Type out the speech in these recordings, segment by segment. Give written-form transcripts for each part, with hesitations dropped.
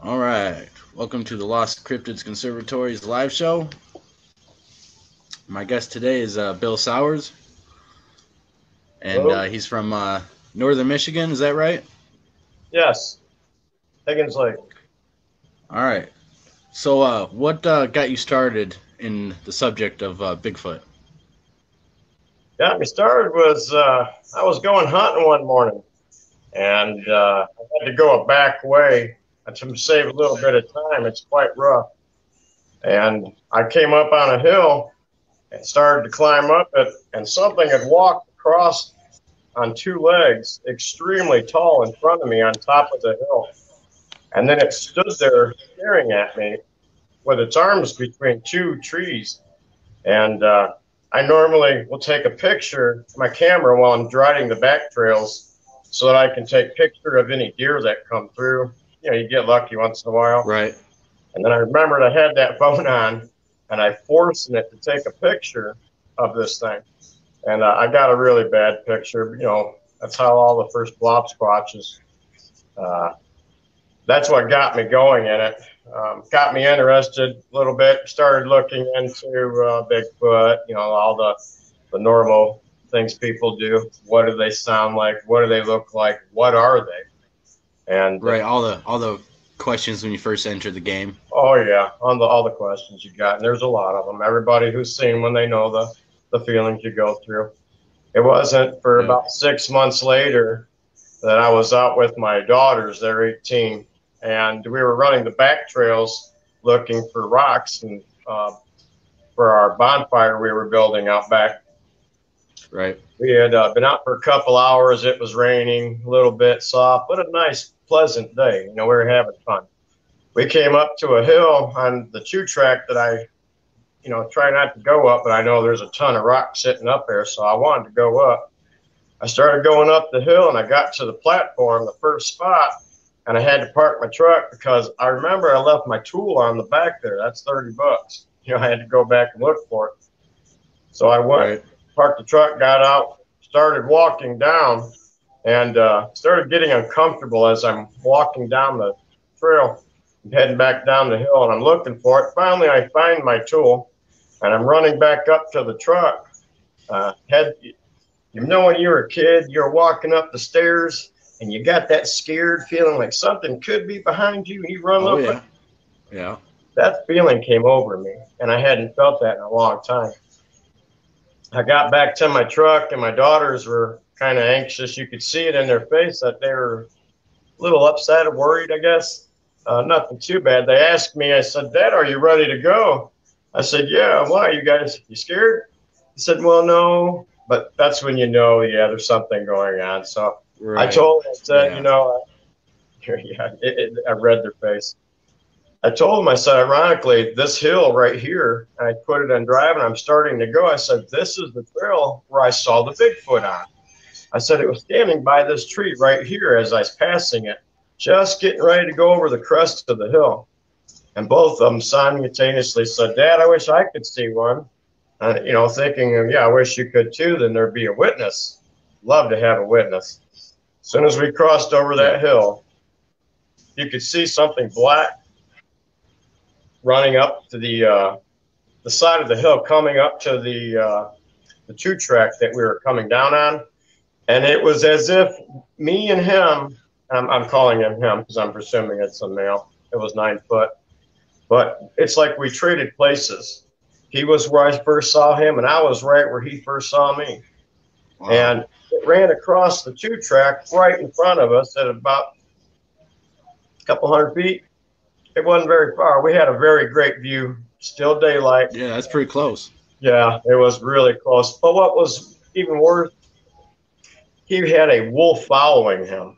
All right. Welcome to the Lost Cryptids Conservatory's live show. My guest today is Bill Sowards, and Hello? he's from northern Michigan. Is that right? Yes, Higgins Lake. All right. So, what got you started in the subject of Bigfoot? Got me started was I was going hunting one morning, and I had to go a back way to save a little bit of time. It's quite rough. And I came up on a hill and started to climb up it, and something had walked across on two legs, extremely tall in front of me on top of the hill. And then it stood there staring at me with its arms between two trees. And I normally will take a picture of my camera while I'm driving the back trails so that I can take picture of any deer that come through. You know, you get lucky once in a while. Right. And then I remembered I had that phone on, and I forced it to take a picture of this thing. And I got a really bad picture. You know, that's how all the first blob squatches. That's what got me going in it. Got me interested a little bit. Started looking into Bigfoot. You know, all the normal things people do. What do they sound like? What do they look like? What are they? And Right. All the questions when you first enter the game. oh yeah, on all the questions you got, and there's a lot of them. Everybody who's seen one, they know the feelings you go through. It wasn't for Yeah. about 6 months later that I was out with my daughters. They're 18, and we were running the back trails looking for rocks and for our bonfire we were building out back. Right. We had been out for a couple hours. It was raining, a little bit soft, but a nice, pleasant day. You know, we were having fun. We came up to a hill on the chew track that I, you know, try not to go up, but I know there's a ton of rock sitting up there, so I wanted to go up. I started going up the hill, and I got to the platform, the first spot, and I had to park my truck because I remember I left my tool on the back there. That's $30. You know, I had to go back and look for it. So I went, Right. parked the truck, got out, started walking down, and started getting uncomfortable as I'm walking down the trail, heading back down the hill, and I'm looking for it. Finally, I find my tool, and I'm running back up to the truck. You know, when you were a kid, you're walking up the stairs, and you got that scared feeling like something could be behind you, and you run Oh up. yeah. Yeah. That feeling came over me, and I hadn't felt that in a long time. I got back to my truck, and my daughters were kind of anxious. You could see it in their face that they were a little upset or worried, I guess. Nothing too bad. They asked me, I said, Dad, are you ready to go? I said, yeah. Why? You scared? He said, well, no. But that's when you know, yeah, there's something going on. So Right. I told them, I said, Yeah. you know, yeah, I read their face. I told them, I said, ironically, this hill right here, and I put it in drive, and I'm starting to go. I said, this is the trail where I saw the Bigfoot on. I said, it was standing by this tree right here as I was passing it, just getting ready to go over the crest of the hill. And both of them simultaneously said, Dad, I wish I could see one. You know, thinking, yeah, I wish you could too, then there'd be a witness. Love to have a witness. As soon as we crossed over that hill, you could see something black running up to the side of the hill, coming up to the true track that we were coming down on. And it was as if me and him, I'm calling him because I'm presuming it's a male. It was 9 foot. But it's like we traded places. He was where I first saw him, and I was right where he first saw me. Wow. And it ran across the two track right in front of us at about a couple hundred feet. It wasn't very far. We had a very great view, still daylight. Yeah, that's pretty close. Yeah, it was really close. But what was even worse, he had a wolf following him.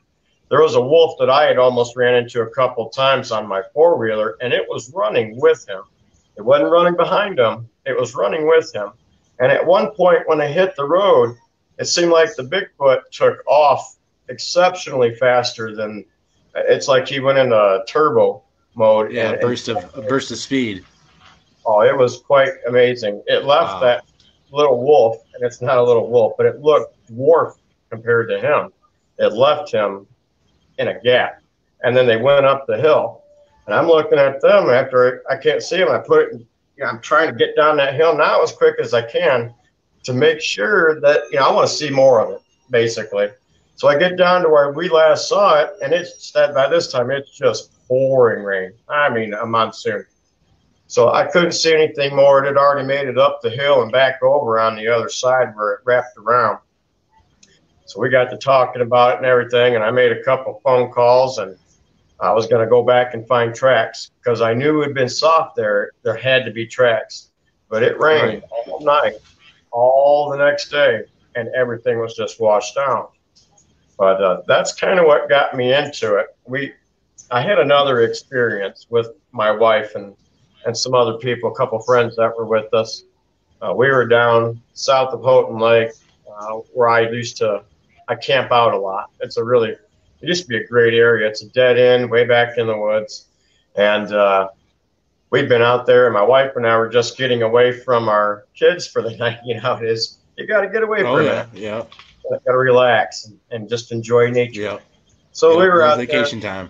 There was a wolf that I had almost ran into a couple times on my four-wheeler, and it was running with him. It wasn't running behind him. It was running with him. And at one point when they hit the road, it seemed like the Bigfoot took off exceptionally faster than – it's like he went into turbo mode. Yeah, a burst of speed. Oh, it was quite amazing. It left that little wolf, and it's not a little wolf, but it looked dwarfed compared to him. It left him in a gap, and then they went up the hill. And I'm looking at them after I can't see them. I put it, I'm trying to get down that hill now as quick as I can to make sure that, I want to see more of it, basically. So I get down to where we last saw it, and it's that by this time it's just pouring rain. I mean, a monsoon. So I couldn't see anything more. It had already made it up the hill and back over on the other side where it wrapped around. So we got to talking about it and everything, and I made a couple phone calls, and I was going to go back and find tracks because I knew it had been soft there. There had to be tracks. But it rained all night, all the next day, and everything was just washed out. But that's kind of what got me into it. I had another experience with my wife and some other people, a couple friends that were with us. We were down south of Houghton Lake where I camp out a lot. It used to be a great area. It's a dead end way back in the woods. And we've been out there, and my wife and I were just getting away from our kids for the night. You know how it is. You got to get away from it. Yeah. Got to relax and just enjoy nature. Yeah. So we were out vacation there. Time.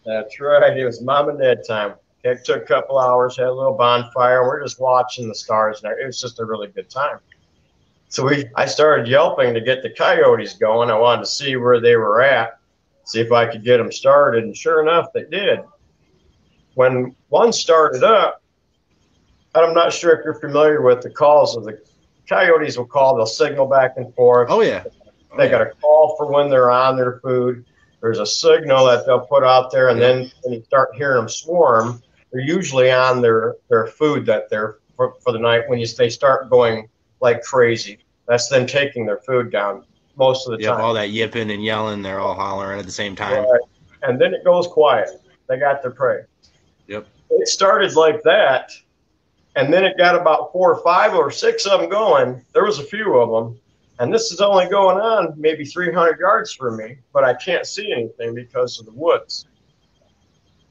That's right. It was mom and dad time. It took a couple hours, had a little bonfire, and we're just watching the stars. And it was just a really good time. So I started yelping to get the coyotes going. I wanted to see where they were at, see if I could get them started. And sure enough, they did. When one started up, I'm not sure if you're familiar with the calls of the coyotes will call. They'll signal back and forth. Oh, yeah. They got a call for when they're on their food. There's a signal that they'll put out there, and then when you start hearing them swarm, they're usually on their food that they're for the night. When they start going like crazy, that's them taking their food down most of the time. All that yipping and yelling, they're all hollering at the same time. Right. And then it goes quiet. They got their prey. Yep. It started like that, and then it got about 4 or 5 or 6 of them going. There was a few of them. And this is only going on maybe 300 yards from me, but I can't see anything because of the woods.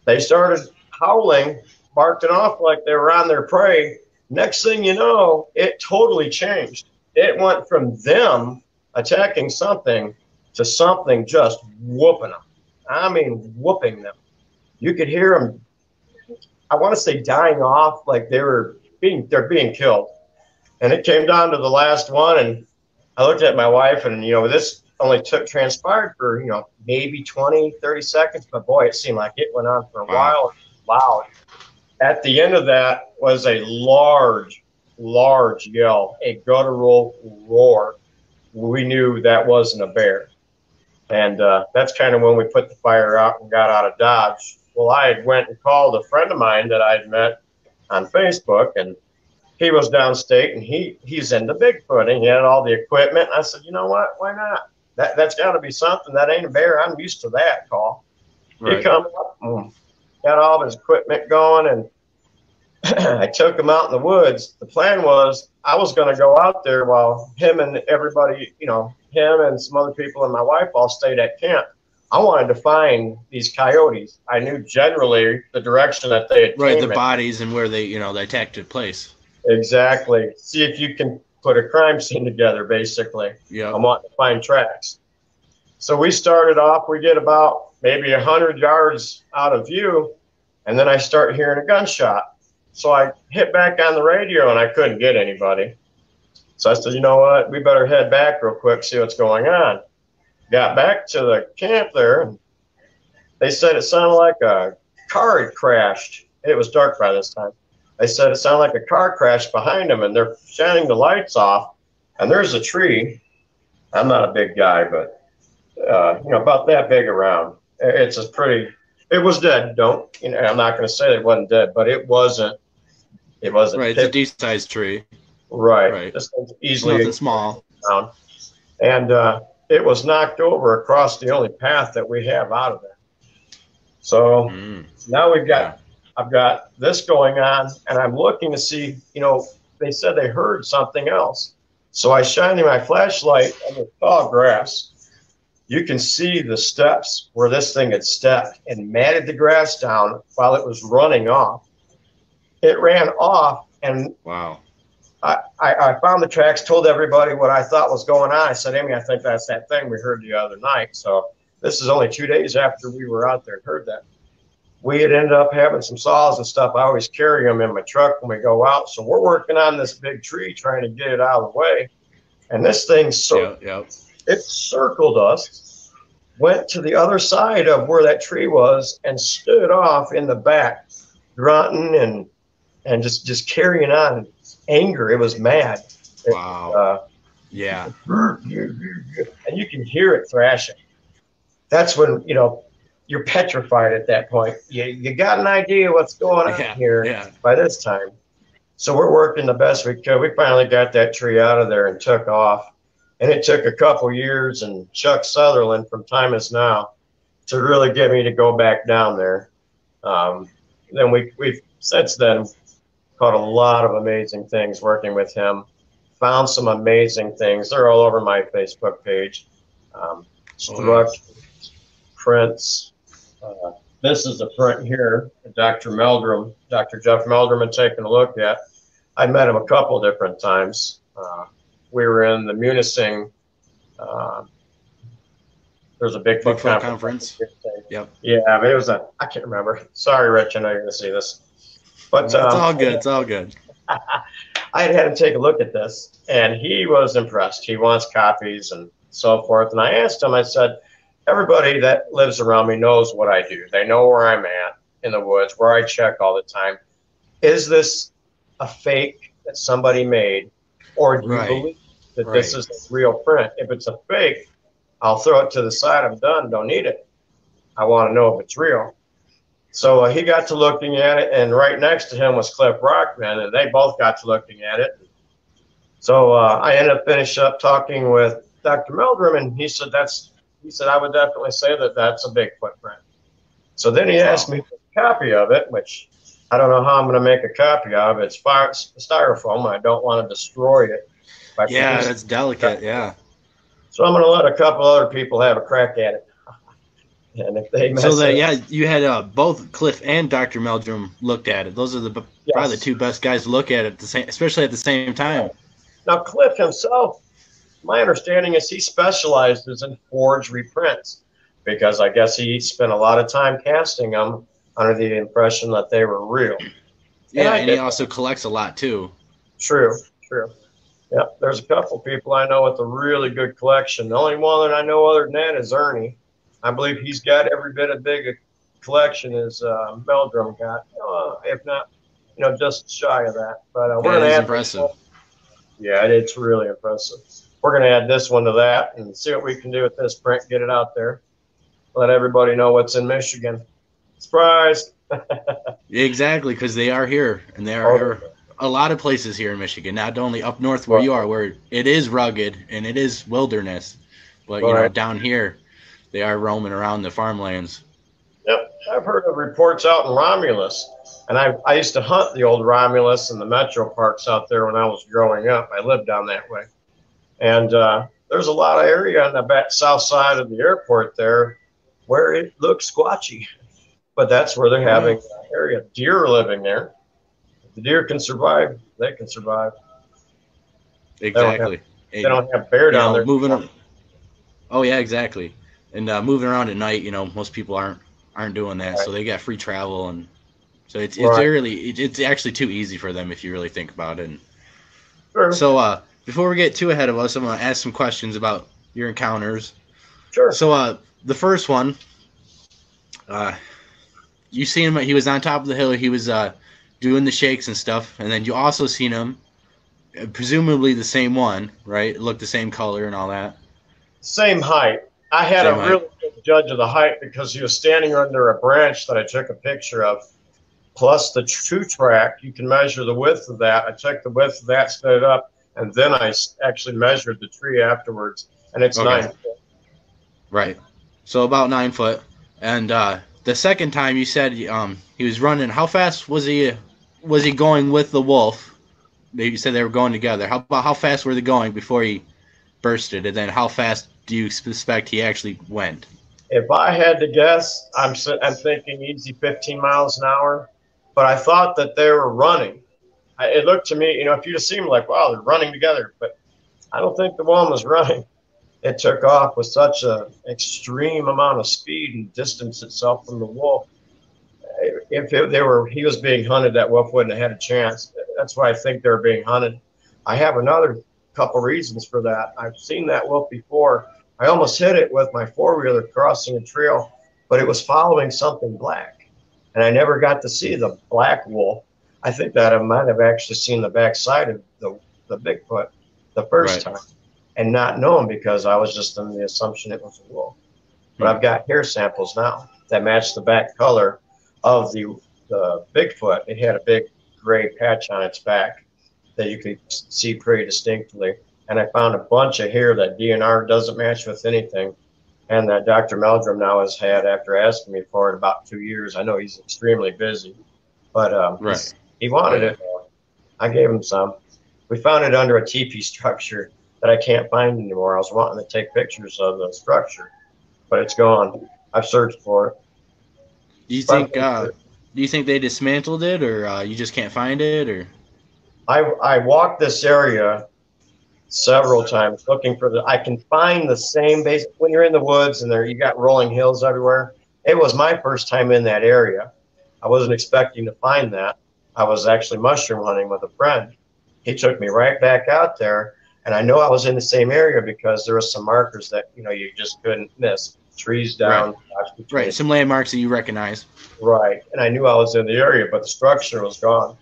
They started howling, barking off like they were on their prey. Next thing you know, it totally changed. It went from them attacking something to something just whooping them. I mean, whooping them. You could hear them, I want to say dying off like they're being killed. And it came down to the last one, and I looked at my wife, and, this only transpired for, maybe 20, 30 seconds. But, boy, it seemed like it went on for a while. Loud. At the end of that was a large, large yell, a guttural roar. We knew that wasn't a bear. And that's kind of when we put the fire out and got out of Dodge. Well, I had went and called a friend of mine that I'd met on Facebook, and he was downstate, and he's into Bigfoot, and he had all the equipment. I said, you know what? Why not? That's got to be something. That ain't a bear. I'm used to that call. Right. He come up, got all his equipment going, and I took him out in the woods. The plan was I was going to go out there while him and everybody, him and some other people and my wife all stayed at camp. I wanted to find these coyotes. I knew generally the direction that they had the bodies and where they attack took place. Exactly. See if you can put a crime scene together, basically. Yeah. I'm wanting to find tracks. So we started off, we get about maybe 100 yards out of view, and then I start hearing a gunshot. So I hit back on the radio, and I couldn't get anybody. So I said, you know what, we better head back real quick, see what's going on. Got back to the camp there, and they said it sounded like a car had crashed. It was dark by this time. They said it sounded like a car crashed behind them, and they're shining the lights off, and there's a tree. I'm not a big guy, but, about that big around. It was dead. I'm not going to say it wasn't dead, but it wasn't. Right, it's a decent-sized tree. Right. Just easily. Nothing small. Down. And it was knocked over across the only path that we have out of there. So now I've got this going on, and I'm looking to see, they said they heard something else. So I shine my flashlight on the tall grass. You can see the steps where this thing had stepped and matted the grass down while it was running off. It ran off, and wow. I found the tracks, told everybody what I thought was going on. I said, Amy, I think that's that thing we heard the other night. So this is only 2 days after we were out there and heard that. we had ended up having some saws and stuff. I always carry them in my truck when we go out. So we're working on this big tree, trying to get it out of the way. And this thing, it circled us, went to the other side of where that tree was, and stood off in the back, grunting and just carrying on. Anger. It was mad. Wow. Yeah. And you can hear it thrashing. That's when, you're petrified at that point. You got an idea what's going on here by this time. So we're working the best we could. We finally got that tree out of there and took off. And it took a couple years and Chuck Sutherland from Time Is Now to really get me to go back down there. Then we've since then caught a lot of amazing things working with him. Found some amazing things. They're all over my Facebook page. Structures, prints. This is a print here that Dr. Jeff Meldrum had taken a look at. I met him a couple different times. We were in the Munising. There's a Bigfoot conference. Yep. Yeah, but it was I can't remember. Sorry, Rich, I know you're going to see this. But it's all good. It's all good. I had him take a look at this, and he was impressed. He wants copies and so forth. And I asked him, I said, everybody that lives around me knows what I do. They know where I'm at in the woods, where I check all the time. Is this a fake that somebody made, or do you believe that this is a real print? If it's a fake, I'll throw it to the side. I'm done. Don't need it. I want to know if it's real. So he got to looking at it, and right next to him was Cliff Rockman, and they both got to looking at it. So I ended up finishing up talking with Dr. Meldrum, and he said, I would definitely say that that's a Bigfoot print. So then he asked me for a copy of it, which I don't know how I'm going to make a copy of. It's styrofoam. I don't want to destroy it. Yeah, that's delicate, yeah. So I'm going to let a couple other people have a crack at it. And if they mess you had both Cliff and Dr. Meldrum looked at it. Those are probably the two best guys to look at it, especially at the same time. Now, Cliff himself, my understanding is he specializes in forged reprints because I guess he spent a lot of time casting them under the impression that they were real. Yeah, and he also collects a lot too. True. Yeah, there's a couple people I know with a really good collection. The only one that I know other than that is Ernie. I believe he's got every bit as big a collection as Meldrum got, if not, just shy of that. But we're going to add impressive. Yeah, it's really impressive. We're going to add this one to that and see what we can do with this print, get it out there, let everybody know what's in Michigan. Surprise! Exactly, because they are here, and they are here. A lot of places here in Michigan, not only up north where you are, where it is rugged and it is wilderness, but down here, they are roaming around the farmlands. Yep, I've heard of reports out in Romulus, and I used to hunt the old Romulus and the metro parks out there when I was growing up. I lived down that way. And there's a lot of area on the back south side of the airport there where it looks squatchy. But that's where they're having area. Deer are living there. If the deer can survive, they can survive. Exactly. They don't have bear down there. Moving. Oh, yeah, exactly. And moving around at night, most people aren't doing that, so they got free travel, and so it's actually too easy for them if you really think about it. Sure. So before we get too ahead of us, I'm gonna ask some questions about your encounters. Sure. So the first one, you seen him. He was on top of the hill. He was doing the shakes and stuff, and then you also seen him, presumably the same one, right? It looked the same color and all that. Same height. I had a really good judge of the height because he was standing under a branch that I took a picture of. Plus the true track, you can measure the width of that. I took the width of that, stood it up, and then I actually measured the tree afterwards, and it's 9 foot. Right. So about 9 foot. And the second time you said he was running. How fast was he going with the wolf? You said they were going together. How fast were they going before he bursted, and then how fast do you suspect he actually went? If I had to guess, I'm thinking easy 15 miles an hour, but I thought that they were running. It looked to me, if you'd have seen like, wow, they're running together, but I don't think the one was running. It took off with such an extreme amount of speed and distanced itself from the wolf. he was being hunted, that wolf wouldn't have had a chance. That's why I think they're being hunted. I have another couple reasons for that. I've seen that wolf before. I almost hit it with my four-wheeler crossing a trail, but it was following something black, and I never got to see the black wolf. I think that I might have actually seen the backside of the Bigfoot the first Right. time and not known because I was just under the assumption it was a wolf. But I've got hair samples now that match the back color of the Bigfoot. It had a big gray patch on its back that you could see pretty distinctly. And I found a bunch of hair that DNR doesn't match with anything, and that Dr. Meldrum now has had after asking me for it about 2 years. I know he's extremely busy, but Right. he wanted it. I gave him some. We found it under a teepee structure that I can't find anymore. I was wanting to take pictures of the structure, but it's gone. I've searched for it. Do you think they dismantled it, or you just can't find it, or? I walked this area several times looking for I can find the same base when you're in the woods and you got rolling hills everywhere. It was my first time in that area. I wasn't expecting to find that. I was actually mushroom hunting with a friend. He took me right back out there, and I know I was in the same area because there were some markers that you just couldn't miss. Trees down, right. Some landmarks that you recognize. Right, and I knew I was in the area, but the structure was gone.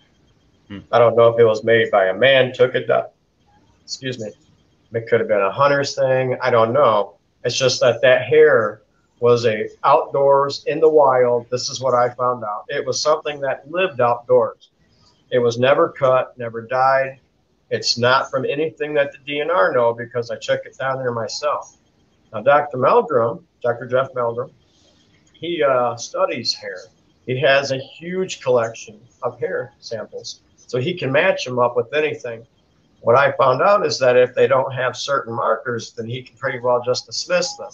I don't know if it was made by a man, took it down. Excuse me. It could have been a hunter's thing. I don't know. It's just that hair was outdoors in the wild. This is what I found out. It was something that lived outdoors. It was never cut, never died. It's not from anything that the DNR know because I checked it down there myself. Now, Dr. Jeff Meldrum, he studies hair. He has a huge collection of hair samples, so he can match them up with anything. What I found out is that if they don't have certain markers, then he can pretty well just dismiss them.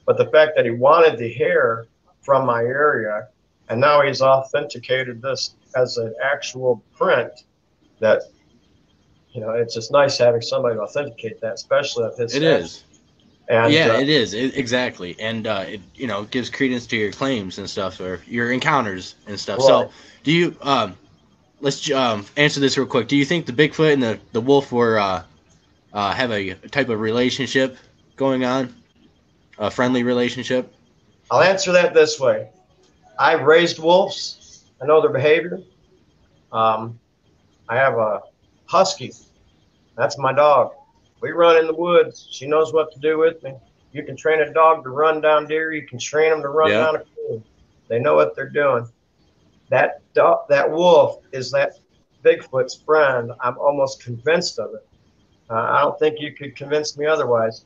But the fact that he wanted the hair from my area, and now he's authenticated this as an actual print, that it's just nice having somebody to authenticate that, especially if his. It is. And, it is exactly, and it gives credence to your claims and stuff, or your encounters and stuff. Right. So, do you let's answer this real quick. Do you think the Bigfoot and the wolf were have a type of relationship going on, a friendly relationship? I'll answer that this way. I've raised wolves. I know their behavior. I have a husky. That's my dog. We run in the woods. She knows what to do with me. You can train a dog to run down deer. You can train them to run down a coon. They know what they're doing. That wolf is that Bigfoot's friend. I'm almost convinced of it. I don't think you could convince me otherwise.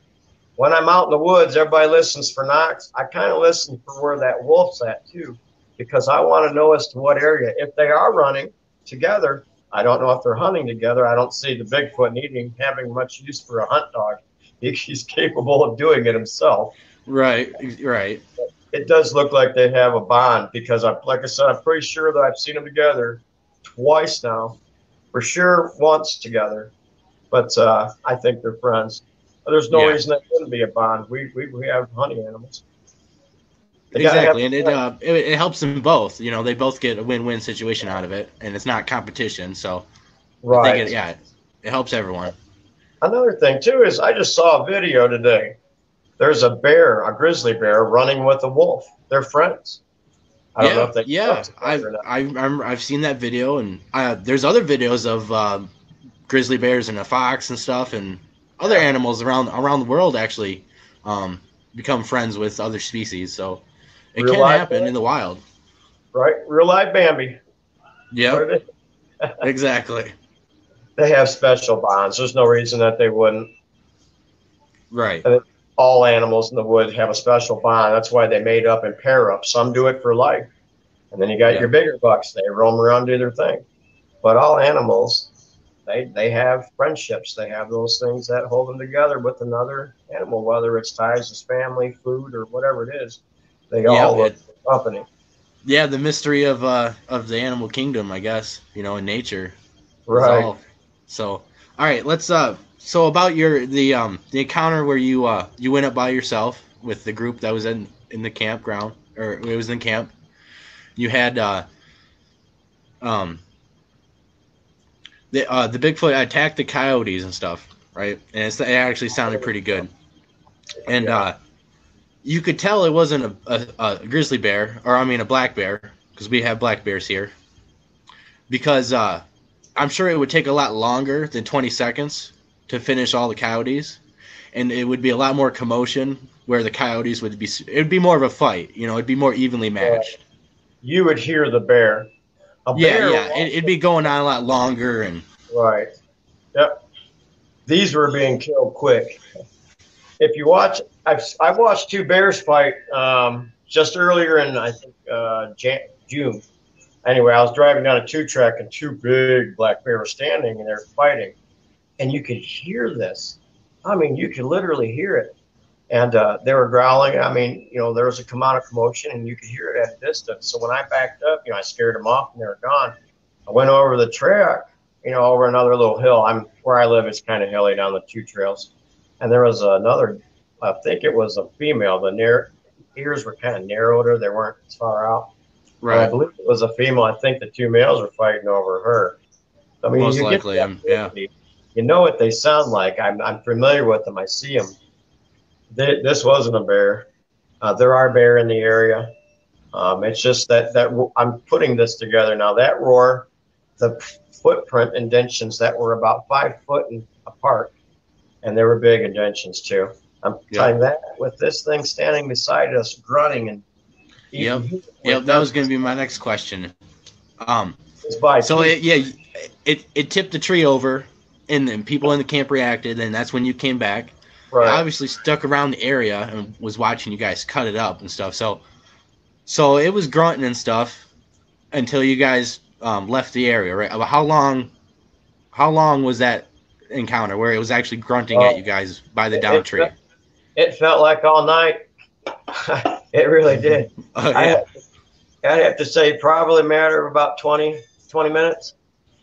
When I'm out in the woods, everybody listens for knocks. I kind of listen for where that wolf's at too, because I want to know as to what area. If they are running together, I don't know if they're hunting together. I don't see the Bigfoot having much use for a hunt dog. He's capable of doing it himself. Right. It does look like they have a bond because, like I said, I'm pretty sure that I've seen them together twice now. For sure, once together. But I think they're friends. There's no reason that wouldn't be a bond. We have hunting animals. Exactly, and it helps them both. They both get a win-win situation out of it, and it's not competition. So, right, I think it helps everyone. Another thing too is I just saw a video today. There's a grizzly bear, running with a wolf. They're friends. I don't know if they. I've seen that video, and there's other videos of grizzly bears and a fox and stuff, and other animals around the world actually become friends with other species. So. It can happen in the wild. Right. Real life Bambi. Yeah. Exactly. They have special bonds. There's no reason that they wouldn't. Right. And all animals in the woods have a special bond. That's why they made up and pair up. Some do it for life. And then you got your bigger bucks. They roam around, do their thing. But all animals, they have friendships. They have those things that hold them together with another animal, whether it's ties as family, food, or whatever it is. They all look for company. Yeah, the mystery of the animal kingdom, I guess, in nature. Right. So, all right, let's so about the encounter where you went up by yourself with the group that was in the campground, or it was in camp. You had um, the Bigfoot attacked the coyotes and stuff, right? And it actually sounded pretty good. And Yeah. you could tell it wasn't a grizzly bear, or I mean a black bear, because we have black bears here. Because I'm sure it would take a lot longer than 20 seconds to finish all the coyotes, and it would be a lot more commotion where the coyotes would be. It would be more of a fight, you know. It'd be more evenly matched. You would hear the bear. A Yeah, bear. yeah. It'd be going on a lot longer, and Right. Yep. These were being killed quick. If you watch, I've watched two bears fight just earlier in I think June. Anyway, I was driving down a two track and two big black bears were standing and they're fighting, and you could hear this. I mean, you could literally hear it, and they were growling. I mean, there was a amount of commotion, and you could hear it at a distance. So when I backed up, I scared them off, and they were gone. I went over the track, over another little hill. Where I live, it's kind of hilly down the two trails. And there was another, I think it was a female. The ears were kind of narrowed, they weren't as far out. right. And I believe it was a female. I think the two males were fighting over her. I mean, Most likely, yeah. You know what they sound like. I'm familiar with them. I see them. This wasn't a bear. There are bear in the area. It's just that I'm putting this together now. That roar, the footprint indentions that were about 5 foot apart, and they were big indentions too. I'm tying that with this thing standing beside us, grunting and eating. Yep. That was going to be my next question. So it tipped the tree over, and then people in the camp reacted, and that's when you came back. Right. I obviously stuck around the area and was watching you guys cut it up and stuff. So it was grunting and stuff until you guys left the area, right? How long was that encounter where it was actually grunting at you guys by the down tree? It felt like all night. It really did. Yeah. I'd have to say probably a matter of about 20 minutes.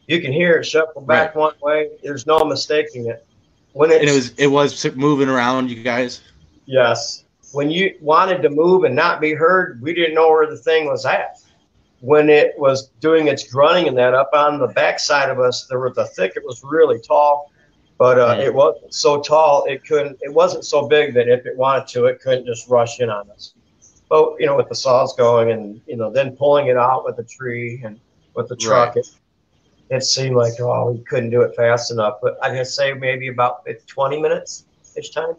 You can hear it shuffle back one way. There's no mistaking it. It was moving around, you guys? Yes. When you wanted to move and not be heard, we didn't know where the thing was at. When it was doing its grunting and that up on the backside of us, the thicket was really tall, but it wasn't so tall it wasn't so big that if it wanted to, it couldn't just rush in on us. But with the saws going and then pulling it out with the tree and with the truck, it seemed like we couldn't do it fast enough. But I'd have to say maybe about 20 minutes each time.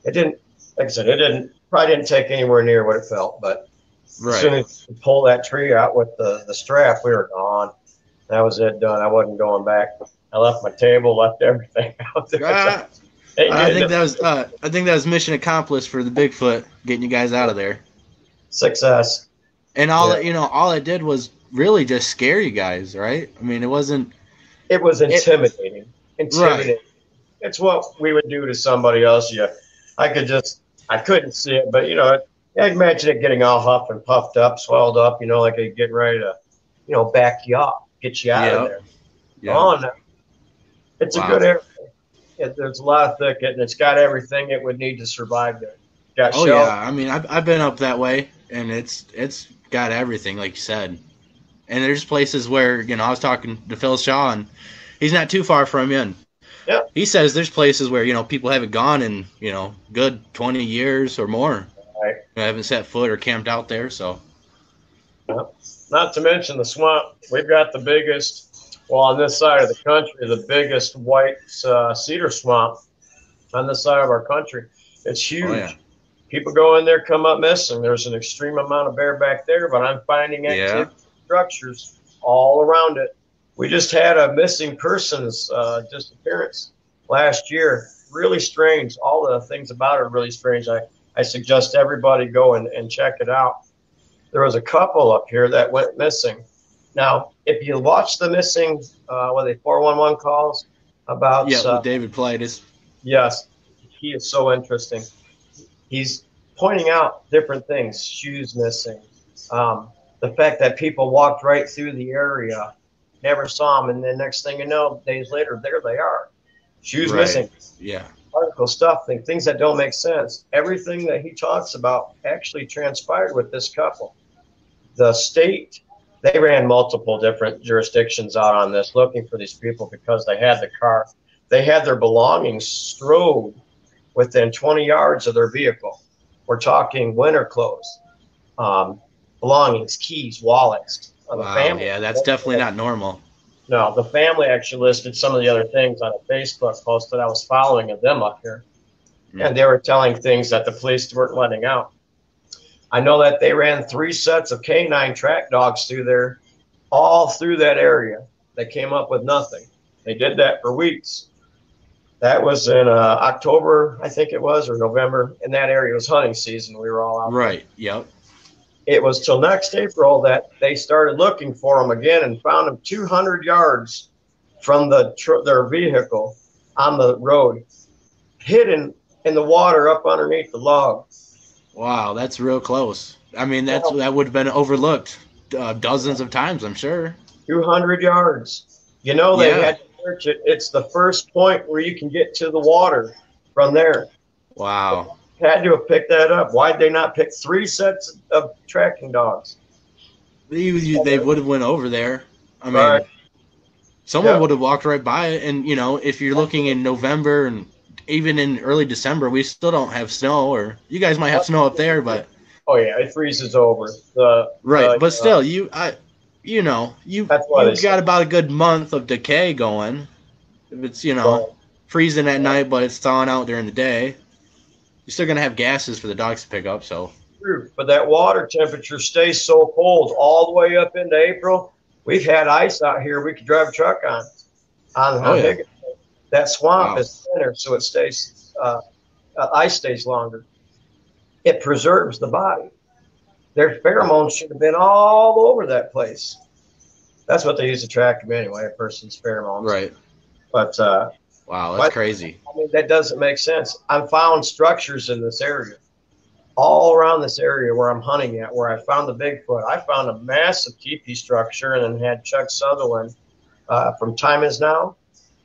It didn't, like I said, probably didn't take anywhere near what it felt, but. As soon as you pull that tree out with the strap, we were gone. That was it, done. I wasn't going back. I left my table, left everything out there. I think that was mission accomplished for the Bigfoot, getting you guys out of there. Success. And all it did was really just scare you guys, right? I mean, it wasn't. It was intimidating. Right. It's what we would do to somebody else. I couldn't see it, but I imagine it getting all huffed and puffed up, swelled up, like it getting ready to, back you up, get you out of there. Yeah. Oh, no. It's a good area. There's a lot of thicket, and it's got everything it would need to survive there. Got shelter. Yeah. I mean, I've been up that way, and it's got everything, like you said. And there's places where, I was talking to Phil Shaw, and he's not too far from you, and he says there's places where, people haven't gone in, good 20 years or more. Right. I haven't set foot or camped out there, so. Yep. Not to mention the swamp. We've got the biggest, on this side of the country, the biggest white cedar swamp on this side of our country. It's huge. Oh, yeah. People go in there, come up missing. There's an extreme amount of bear back there, but I'm finding active structures all around it. We just had a missing persons disappearance last year. Really strange. All the things about it are really strange. I suggest everybody go and check it out. There was a couple up here that went missing. Now, if you watch the missing, 411 calls about... with David Politis. Yes, he is so interesting. He's pointing out different things, shoes missing, the fact that people walked right through the area, never saw them, and then next thing you know, days later, there they are. Shoes missing. Yeah. Article stuff, things that don't make sense. Everything that he talks about actually transpired with this couple. the state, they ran multiple different jurisdictions out on this looking for these people because they had the car. They had their belongings strode within 20 yards of their vehicle. We're talking winter clothes, belongings, keys, wallets. The Wow. family, Yeah, that's definitely not normal. no, the family actually listed some of the other things on a Facebook post that I was following of them up here. And they were telling things that the police weren't letting out. I know that they ran 3 sets of canine track dogs through there, all through that area. They came up with nothing. They did that for weeks. That was in October, I think it was, or November. In that area, it was hunting season. We were all out Right. there. Yep. It was till next April that they started looking for them again and found them 200 yards from their vehicle on the road, hidden in the water up underneath the log. Wow, that's real close. I mean, that would have been overlooked dozens of times, I'm sure. 200 yards. You know, they had to search it. It's the first point where you can get to the water from there. Wow. Had to have picked that up. Why'd they not pick 3 sets of tracking dogs? They would have went over there. I mean, someone would have walked right by it. And, you know, if you're looking in November and even in early December, we still don't have snow. Or you guys might have snow up there, but oh yeah, it freezes over. But still, you've got about a good month of decay going. If it's freezing at night, but it's thawing out during the day, you're still gonna have gases for the dogs to pick up. So true, but that water temperature stays so cold all the way up into April. We've had ice out here we could drive a truck on. That swamp is thinner, so it stays. Ice stays longer. It preserves the body. Their pheromones should have been all over that place. That's what they use to track them anyway, a person's pheromones. Right. But wow, that's crazy. I mean, that doesn't make sense. I've found structures in this area, all around this area where I'm hunting at, where I found the Bigfoot. I found a massive teepee structure and then had Chuck Sutherland from Time Is Now.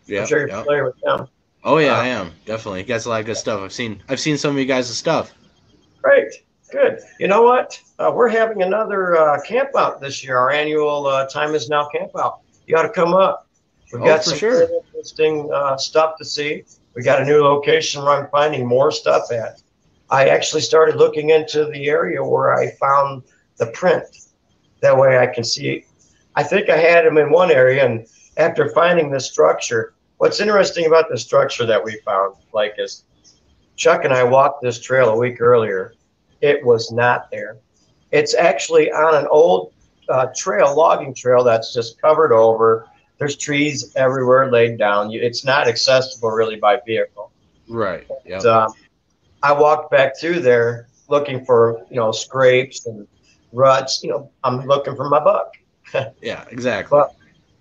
Yeah, I'm sure you're familiar with them. Oh yeah, I am definitely. You guys a lot of good stuff. I've seen some of you guys' stuff. Great, good. You know what? We're having another camp out this year. Our annual Time Is Now camp out. You got to come up. We've got some really interesting stuff to see. We got a new location where I'm finding more stuff at. I actually started looking into the area where I found the print. That way I can see. I think I had them in one area, and after finding this structure, what's interesting about the structure that we found, like, is Chuck and I walked this trail a week earlier. It was not there. It's actually on an old logging trail that's just covered over. There's trees everywhere laid down. It's not accessible really by vehicle. Right. Yeah. I walked back through there looking for, scrapes and ruts. I'm looking for my buck. Yeah, exactly. But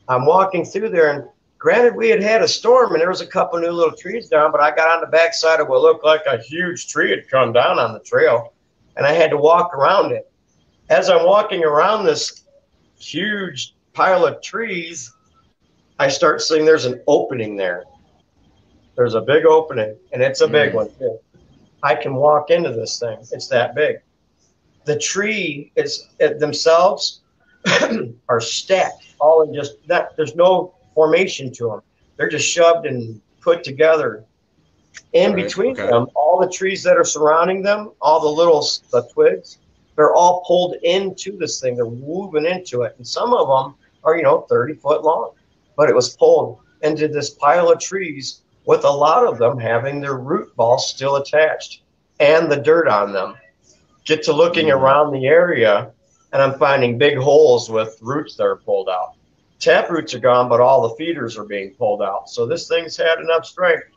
I'm walking through there, and granted, we had a storm, and there was a couple new little trees down, but I got on the backside of what looked like a huge tree had come down on the trail, and I had to walk around it. As I'm walking around this huge pile of trees, I start seeing there's an opening there. There's a big opening, and it's a big one, too. I can walk into this thing. It's that big. The tree themselves are stacked, all in just that. There's no formation to them. They're just shoved and put together. In between them, all the trees that are surrounding them, all the twigs, they're all pulled into this thing. They're woven into it. And some of them are, 30 foot long. But it was pulled into this pile of trees with a lot of them having their root balls still attached and the dirt on them. Get to looking around the area, and I'm finding big holes with roots that are pulled out. Tap roots are gone, but all the feeders are being pulled out. So this thing's had enough strength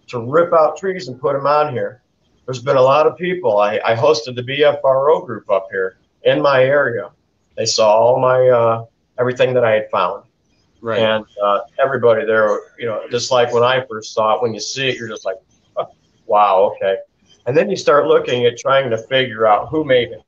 to rip out trees and put them on here. There's been a lot of people. I hosted the BFRO group up here in my area. They saw all my everything that I had found. Right. And everybody there, just like when I first saw it, when you see it, you're just like, oh, wow, okay. And then you start looking at trying to figure out who made it.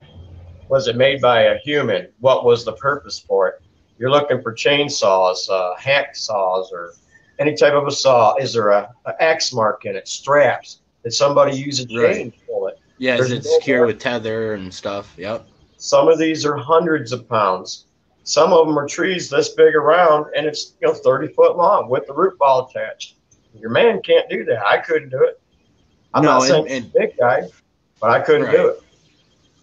Was it made by a human? What was the purpose for it? You're looking for chainsaws, hacksaws, or any type of a saw. Is there an X mark in it? Straps? Did somebody use a chain to pull it? Yeah, is it secure with tether and stuff? Yep. Some of these are hundreds of pounds. Some of them are trees this big around, and it's 30 foot long with the root ball attached. Your man can't do that. I couldn't do it. I'm not No, saying and big guy, but I couldn't do right. it.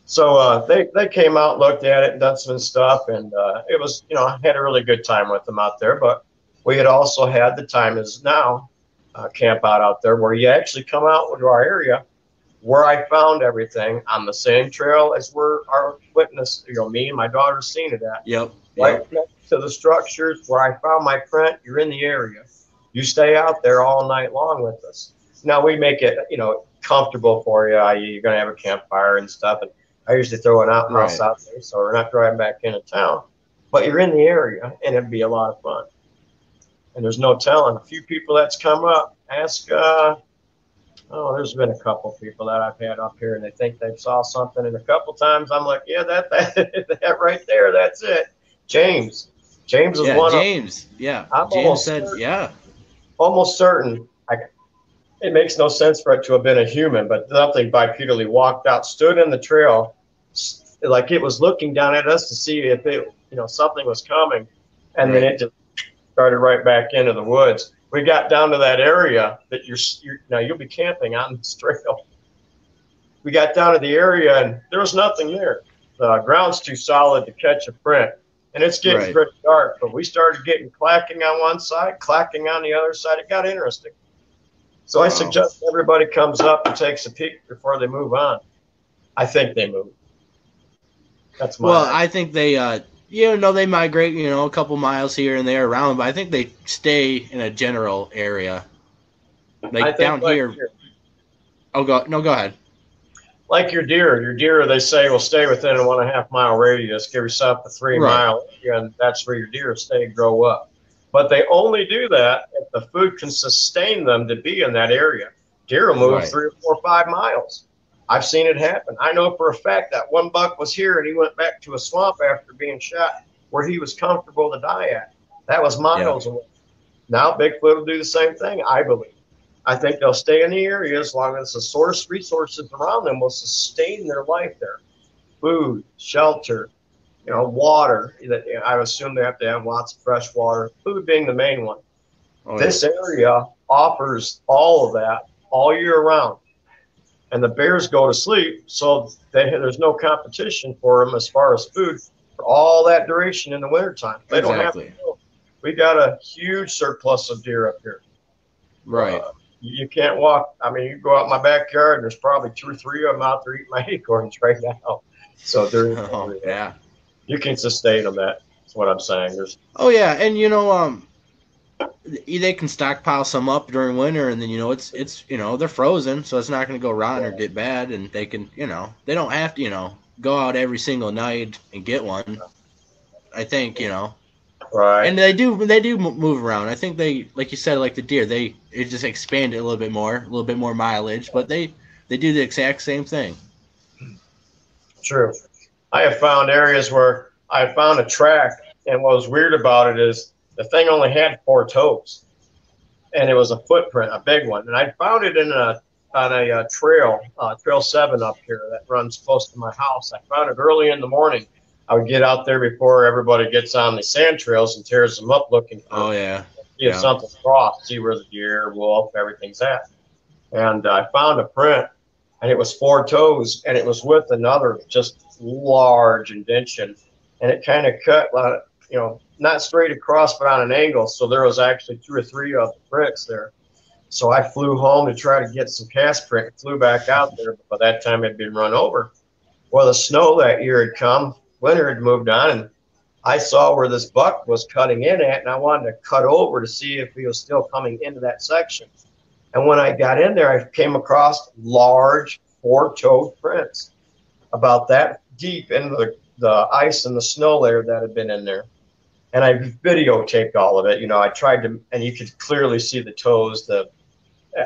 So they came out, looked at it, and done some stuff, and it was, I had a really good time with them out there. But we had also had the time as now camp out there where you actually come out to our area where I found everything on the same trail as where our witness, me and my daughter seen it at. Yep. Right Yep. next to the structures where I found my print. You're in the area. You stay out there all night long with us. Now we make it, comfortable for you. You're going to have a campfire and stuff. And I usually throw an outhouse Right. out there, so we're not driving back into town. But you're in the area, and it'd be a lot of fun. And there's no telling. A few people that's come up, ask, there's been a couple people that I've had up here, and they think they saw something. And a couple times I'm like, yeah, that right there, that's it. James is Yeah, one James. Yeah. I'm James said, yeah. almost certain. It makes no sense for it to have been a human, but something bipedally walked out, stood in the trail, like it was looking down at us to see if something was coming, and then it just started right back into the woods. We got down to that area that you'll be camping on this trail. We got down to the area, and there was nothing there. The ground's too solid to catch a print, and it's getting pretty dark. But we started getting clacking on one side, clacking on the other side. It got interesting. So I suggest everybody comes up and takes a peek before they move on. I think they move. That's my idea. I think they, they migrate, a couple miles here and there around, but I think they stay in a general area. Like down here. Oh, go ahead. Like your deer, they say will stay within a 1.5 mile radius. Give yourself a 3 mile, and that's where your deer stay and grow up. But they only do that if the food can sustain them to be in that area. Deer will move 3 or 4 or 5 miles. I've seen it happen. I know for a fact that one buck was here and he went back to a swamp after being shot where he was comfortable to die at. That was miles away. Now Bigfoot will do the same thing, I believe. I think they'll stay in the area as long as the resources around them will sustain their life there. Food, shelter, water. I assume they have to have lots of fresh water, food being the main one. This area offers all of that all year round. And the bears go to sleep, so there's no competition for them as far as food for all that duration in the wintertime. They don't have to go. We got a huge surplus of deer up here. Right. You can't walk. I mean, you go out in my backyard, and there's probably 2 or 3 of them out there eating my acorns right now. So you can sustain them. That's what I'm saying. And they can stockpile some up during winter, and then it's they're frozen, so it's not going to go rotten or get bad, and they can they don't have to go out every single night and get one. I think right. And they do move around. I think they, like you said, like the deer, it just expand it a little bit more mileage, but they do the exact same thing. True. I have found areas where I found a track, and what was weird about it is the thing only had 4 toes, and it was a footprint, a big one. And I found it on a trail, Trail 7 up here that runs close to my house. I found it early in the morning. I would get out there before everybody gets on the sand trails and tears them up looking for if something's crossed, see where the deer, wolf, everything's at. And I found a print, and it was 4 toes, and it was with another just large indention, and it kind of cut, not straight across, but on an angle. So there was actually 2 or 3 of the prints there. So I flew home to try to get some cast print and flew back out there. But by that time, it had been run over. Well, the snow that year had come, winter had moved on, and I saw where this buck was cutting in at, and I wanted to cut over to see if he was still coming into that section. And when I got in there, I came across large 4-toed prints about that deep into the ice and the snow layer that had been in there. And I videotaped all of it. I tried to, and you could clearly see the toes,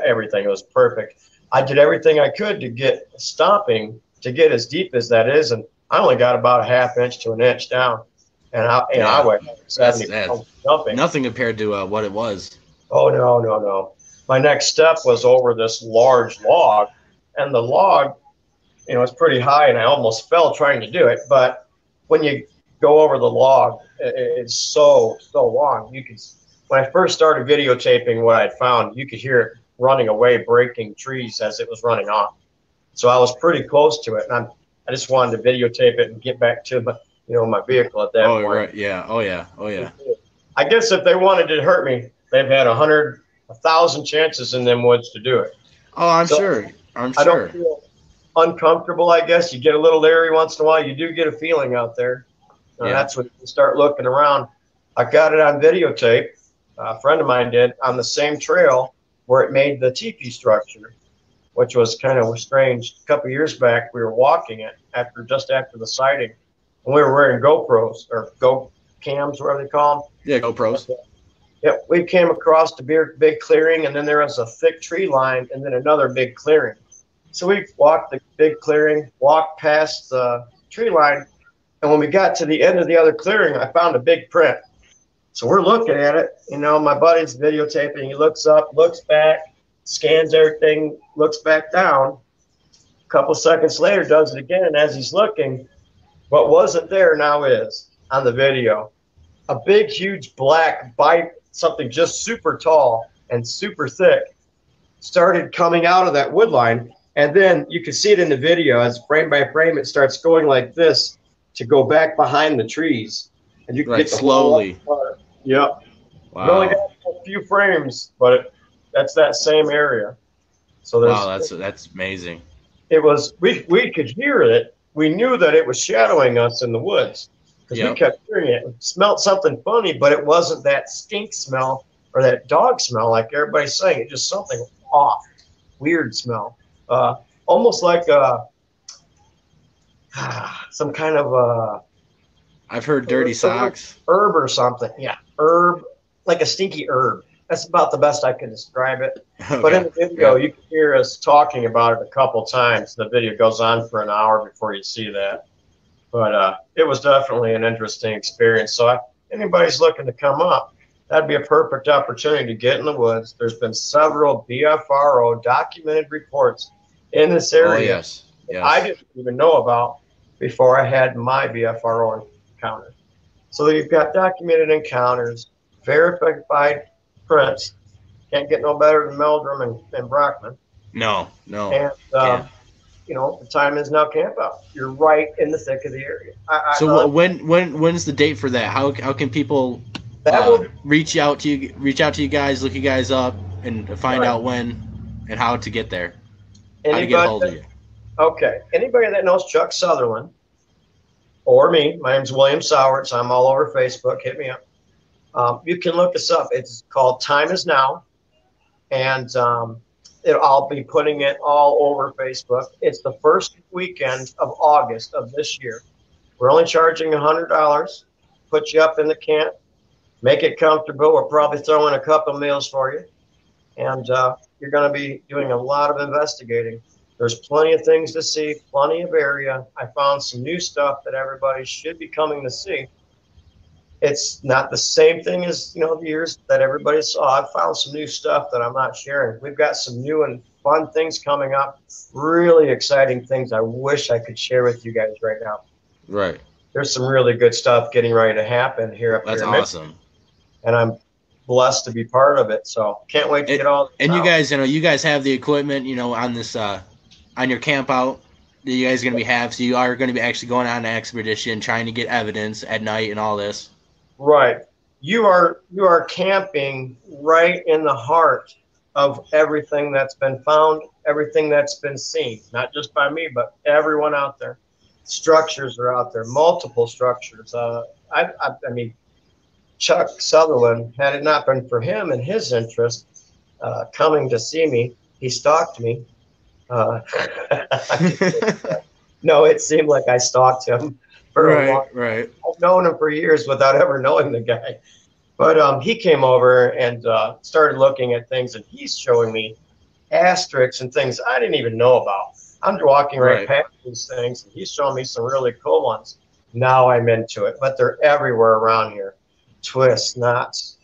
everything. It was perfect. I did everything I could to get stomping to get as deep as that is, and I only got about a 1/2 inch to an inch down, and I went 70 pounds jumping. Nothing compared to what it was. Oh no! My next step was over this large log, and the log it's pretty high, and I almost fell trying to do it. But when you go over the log, it's so long. When I first started videotaping what I'd found, you could hear it running away, breaking trees as it was running off. So I was pretty close to it, and I just wanted to videotape it and get back to my vehicle at that point. Right, yeah, oh yeah. I guess if they wanted to hurt me, they've had 1,000 chances in them woods to do it. Oh, I'm sure. I don't feel uncomfortable. I guess you get a little leery once in a while. You do get a feeling out there. That's when you start looking around. I got it on videotape. A friend of mine did on the same trail where it made the teepee structure, which was kind of strange. A couple of years back, we were walking it just after the sighting, and we were wearing GoPros or Go Cams, whatever they call them. Yeah, GoPros. Yeah, we came across the big clearing, and then there was a thick tree line, and then another big clearing. So we walked the big clearing, walked past the tree line, and when we got to the end of the other clearing, I found a big print. So we're looking at it. My buddy's videotaping. He looks up, looks back, scans everything, looks back down. A couple seconds later, does it again, and as he's looking, what wasn't there now is on the video. A big, huge black bite, something just super tall and super thick, started coming out of that wood line. And then you can see it in the video as frame by frame, it starts going like this to go back behind the trees. And you can get slowly. Yep. Wow. We only got a few frames, but that's that same area. So wow, that's amazing. It was we could hear it. We knew that it was shadowing us in the woods because we kept hearing it. It smelled something funny, but it wasn't that stink smell or that dog smell like everybody's saying. It's just something off, weird smell, almost like some kind of I've heard dirty socks. Herb or something. Yeah, herb, like a stinky herb. That's about the best I can describe it. Okay. But in the video, you can hear us talking about it a couple times. The video goes on for an hour before you see that. But it was definitely an interesting experience. So if anybody's looking to come up, that'd be a perfect opportunity to get in the woods. There's been several BFRO documented reports in this area. Oh, yes. I didn't even know about before I had my BFRO encounter. So you've got documented encounters, verified prints. Can't get no better than Meldrum and Brockman. No. And the time is now camp out. You're right in the thick of the area. When's the date for that? How can people reach out to you guys, look you guys up, and find out when and how to get there? How to get a hold of you? Okay. Anybody that knows Chuck Sutherland or me, my name's William Sowards. I'm all over Facebook. Hit me up. You can look us up. It's called Time Is Now, and I'll be putting it all over Facebook. It's the first weekend of August of this year. We're only charging $100. Put you up in the camp, make it comfortable. We'll probably throw in a couple meals for you, and you're going to be doing a lot of investigating. There's plenty of things to see, plenty of area. I found some new stuff that everybody should be coming to see. It's not the same thing as, the years that everybody saw. I found some new stuff that I'm not sharing. We've got some new and fun things coming up, really exciting things I wish I could share with you guys right now. Right. There's some really good stuff getting ready to happen here. That's awesome. And I'm blessed to be part of it. So can't wait to get all. And you guys, you guys have the equipment, on this, on your camp out that you guys are going to have. So you are going to be actually going on an expedition, trying to get evidence at night and all this. Right. You are camping right in the heart of everything that's been found, everything that's been seen, not just by me, but everyone out there. Structures are out there, multiple structures. I mean, Chuck Sutherland, had it not been for him and his interest coming to see me, he stalked me. No, it seemed like I stalked him. Right. I've known him for years without ever knowing the guy. But he came over and started looking at things, and he's showing me asterisks and things I didn't even know about. I'm walking right past these things, and he's showing me some really cool ones. Now I'm into it, but they're everywhere around here. Twists, knots.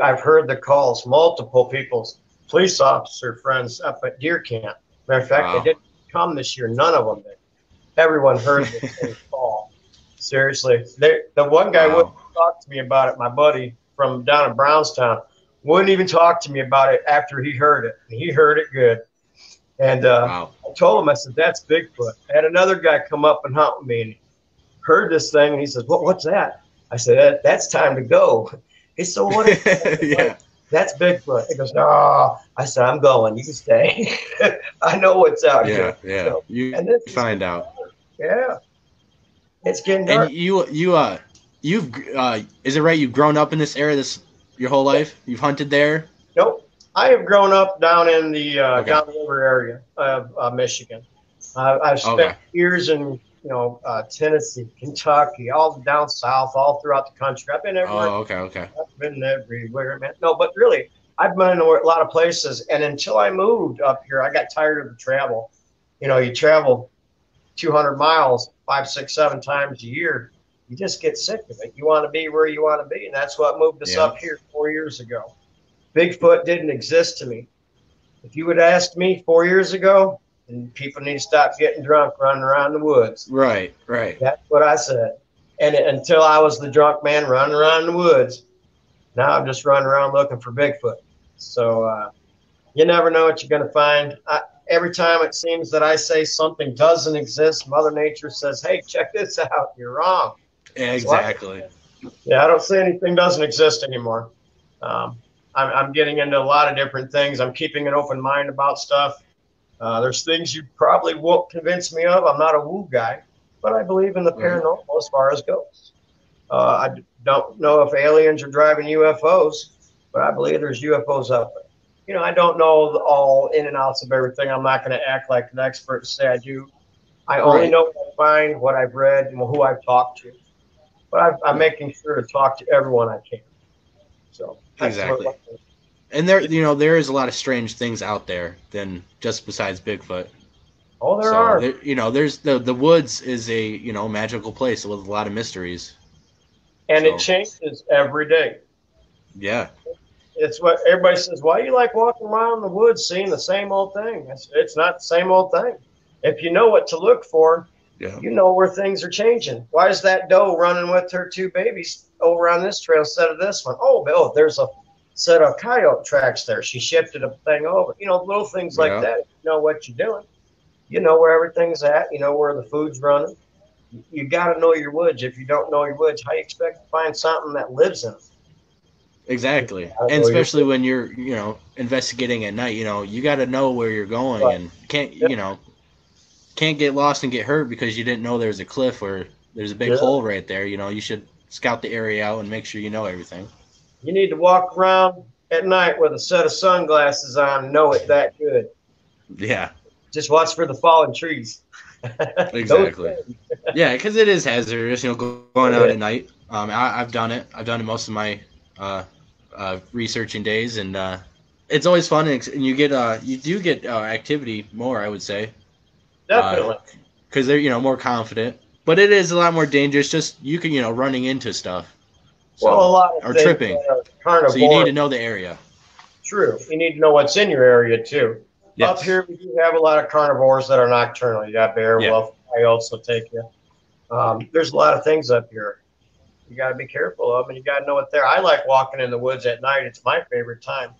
I've heard the calls, multiple people's police officer friends up at deer camp. Matter of fact, they didn't come this year. None of them did. Everyone heard this thing fall. Seriously, the one guy wouldn't Wow. talk to me about it. My buddy from down in Brownstown wouldn't even talk to me about it after he heard it. And he heard it good. And Wow. I told him, I said, that's Bigfoot. I had another guy come up and hunt with me, and he heard this thing, and he says, what's that? I said, that's time to go. He said, what is that? Yeah. That's Bigfoot. He goes, no. I said, I'm going. You can stay. I know what's out Yeah. here. Yeah. So, You and this is, find out. yeah, it's getting And dark. you've is it right? You've grown up in this area your whole life. You've hunted there. Nope. I have grown up down in the Okay. downriver area of Michigan. I've spent Okay. years in Tennessee, Kentucky, all down south, all throughout the country. I've been everywhere. Oh, okay. Okay. I've been everywhere, man. No, but really, I've been in a lot of places. And until I moved up here, I got tired of the travel. You travel 200 miles, 5, 6, 7 times a year. You just get sick of it. You want to be where you want to be. And that's what moved us Yeah. up here 4 years ago. Bigfoot didn't exist to me. If you would ask me 4 years ago, then people need to stop getting drunk running around the woods. Right. Right. That's what I said. And until I was the drunk man running around the woods, now I'm just running around looking for Bigfoot. So you never know what you're going to find. Every time it seems that I say something doesn't exist, Mother Nature says, hey, check this out. You're wrong. Yeah, exactly. I don't say anything doesn't exist anymore. I'm getting into a lot of different things. I'm keeping an open mind about stuff. There's things you probably won't convince me of. I'm not a woo guy, but I believe in the paranormal as far as ghosts. I don't know if aliens are driving UFOs, but I believe there's UFOs up there. I don't know all in and outs of everything. I'm not going to act like an expert and say I do. I only know what I find, what I've read, and who I've talked to. But I'm making sure to talk to everyone I can. So Exactly. And there is a lot of strange things out there than just besides Bigfoot. Oh, there are. There's the woods is a magical place with a lot of mysteries. And it changes every day. Yeah. It's what everybody says. Why do you like walking around the woods seeing the same old thing? It's not the same old thing. If you know what to look for, you know where things are changing. Why is that doe running with her 2 babies over on this trail instead of this one? Oh, there's a set of coyote tracks there. She shifted a thing over. Little things like that. You know what you're doing. You know where everything's at. You know where the food's running. You got to know your woods. If you don't know your woods, how you expect to find something that lives in them? Exactly. And especially when you're, investigating at night, you got to know where you're going and can't get lost and get hurt because you didn't know there was a cliff or there's a big hole right there. You should scout the area out and make sure you know everything. You need to walk around at night with a set of sunglasses on and know it that good. Yeah. Just watch for the fallen trees. Exactly. Yeah, because it is hazardous, going out at night. I've done it. I've done it most of my researching days, and it's always fun. And you do get activity more, I would say. Definitely. Because they're more confident, but it is a lot more dangerous. Just you can running into stuff. So, a lot of things tripping. Carnivore. So you need to know the area. True. You need to know what's in your area too. Yes. Up here, we do have a lot of carnivores that are nocturnal. You got bear, wolf, coyotes will take you. There's a lot of things up here. You got to be careful of them, and you got to know what they're. I like walking in the woods at night. It's my favorite time.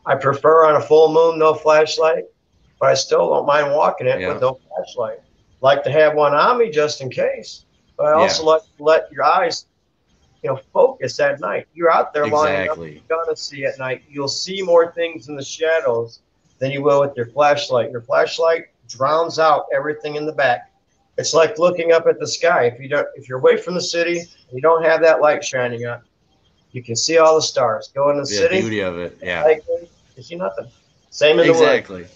I prefer on a full moon, no flashlight, but I still don't mind walking it with no flashlight. Like to have one on me just in case, but I also like to let your eyes focus at night. You're out there long enough, you're gonna see at night. You'll see more things in the shadows than you will with your flashlight. Your flashlight drowns out everything in the back. It's like looking up at the sky. If you're away from the city and you don't have that light shining on, you can see all the stars. Go in the city. The beauty of it. Yeah. You see nothing. Same in the woods. Exactly.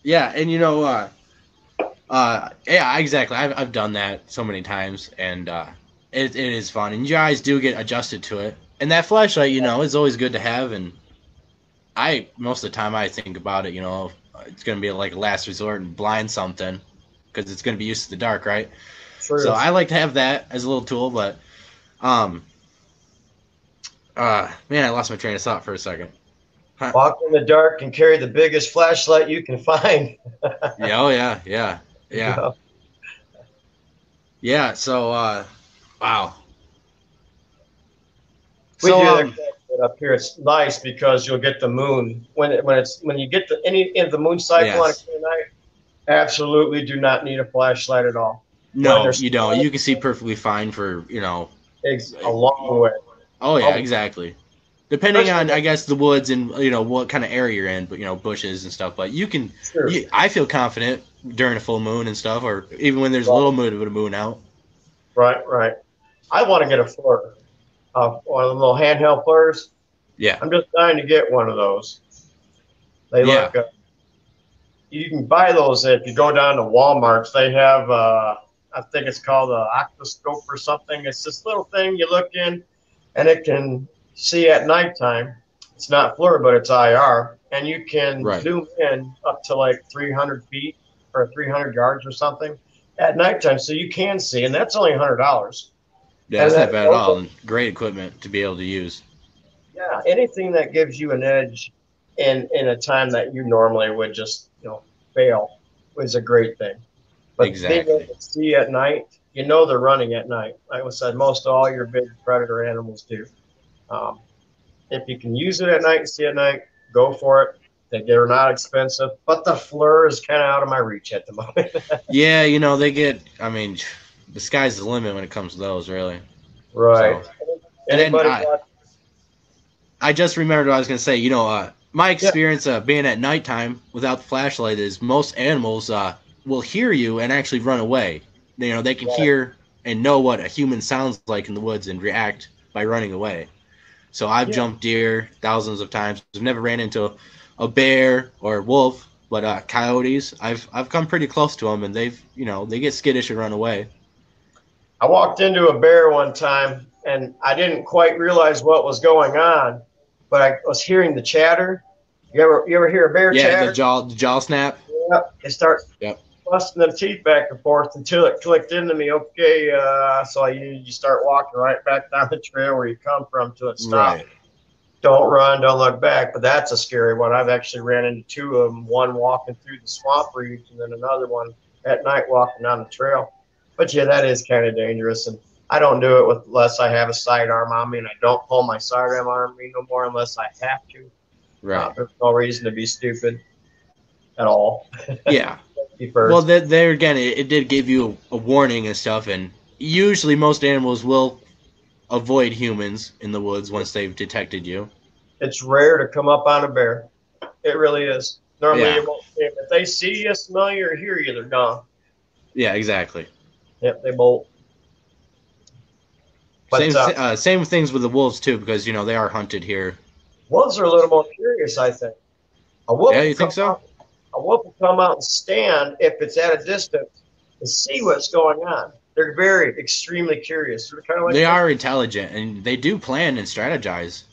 Yeah, and exactly. I've done that so many times, and it is fun, and your eyes do get adjusted to it. And that flashlight, is always good to have. And most of the time I think about it, it's going to be like a last resort and blind something because it's going to be used to the dark, right? True. So I like to have that as a little tool, but man, I lost my train of thought for a second. Walk in the dark and carry the biggest flashlight you can find. Yeah. Yeah. So wow. We So do that quite a bit up here. It's nice because you'll get the moon when you get the any of the moon cycle on a yes. clear night. Absolutely, do not need a flashlight at all. When No, there's you don't. You can see perfectly fine for, you know. a long way, Oh yeah, almost, exactly. Depending especially on, I guess, the woods and, you know, what kind of area you're in, but, you know, bushes and stuff. But you can, sure. I feel confident during a full moon and stuff, or even when there's a little bit of a moon out. Right, right. I want to get a flare, one of the little handheld flares. Yeah, I'm just dying to get one of those. They yeah, look. You can buy those if you go down to Walmart's. They have, I think it's called a octoscope or something. It's this little thing you look in, and it can see at nighttime. It's not FLIR, but it's IR, and you can right. zoom in up to like 300 feet or 300 yards or something at nighttime, so you can see, and that's only $100. Yeah, And that's not that, bad at all. And great equipment to be able to use. yeah, anything that gives you an edge in a time that you normally would just fail is a great thing. But being able Exactly. to see at night, they're running at night. Like I said, most all your big predator animals do. Um, if you can use it at night and see at night, go for it. They're not expensive, but the FLIR is kind of out of my reach at the moment. Yeah, you know, they get, I mean, the sky's the limit when it comes to those, really. Right. So, and then Anybody watch? I just remembered what I was going to say. You know, my Yeah, experience being at nighttime without the flashlight is most animals will hear you and actually run away. You know, they can right. hear and know what a human sounds like in the woods and react by running away. So I've Yeah, jumped deer thousands of times. I've never ran into a bear or a wolf, but coyotes, I've come pretty close to them, and they've, you know, they get skittish and run away. I walked into a bear one time, and I didn't quite realize what was going on, but I was hearing the chatter. You ever hear a bear Yeah, chatter? the jaw snap. Yep. They start Yep. busting their teeth back and forth until it clicked into me. Okay, so you start walking right back down the trail where you come from till it stops. Right. Don't run, don't look back. But that's a scary one. I've actually ran into two of them. One walking through the swamp reach, and then another one at night walking down the trail. But yeah, that is kind of dangerous. And I don't do it unless I have a sidearm on me, and I don't pull my sidearm on me no more unless I have to. Right. There's no reason to be stupid at all. Yeah. Be Well, first. there again, it did give you a warning and stuff, and usually most animals will avoid humans in the woods once they've detected you. It's rare to come up on a bear. It really is. Normally, Yeah, you won't see them. If they see you, smell you, or hear you, they're gone. yeah, exactly. Yep, they bolt. But Same things with the wolves too, because you know they are hunted here. wolves are a little more curious, I think. A Yeah, wolf will you think come so? out. A wolf will come out and stand if it's at a distance and see what's going on. They're very extremely curious. They're kind of like They are intelligent and they do plan and strategize.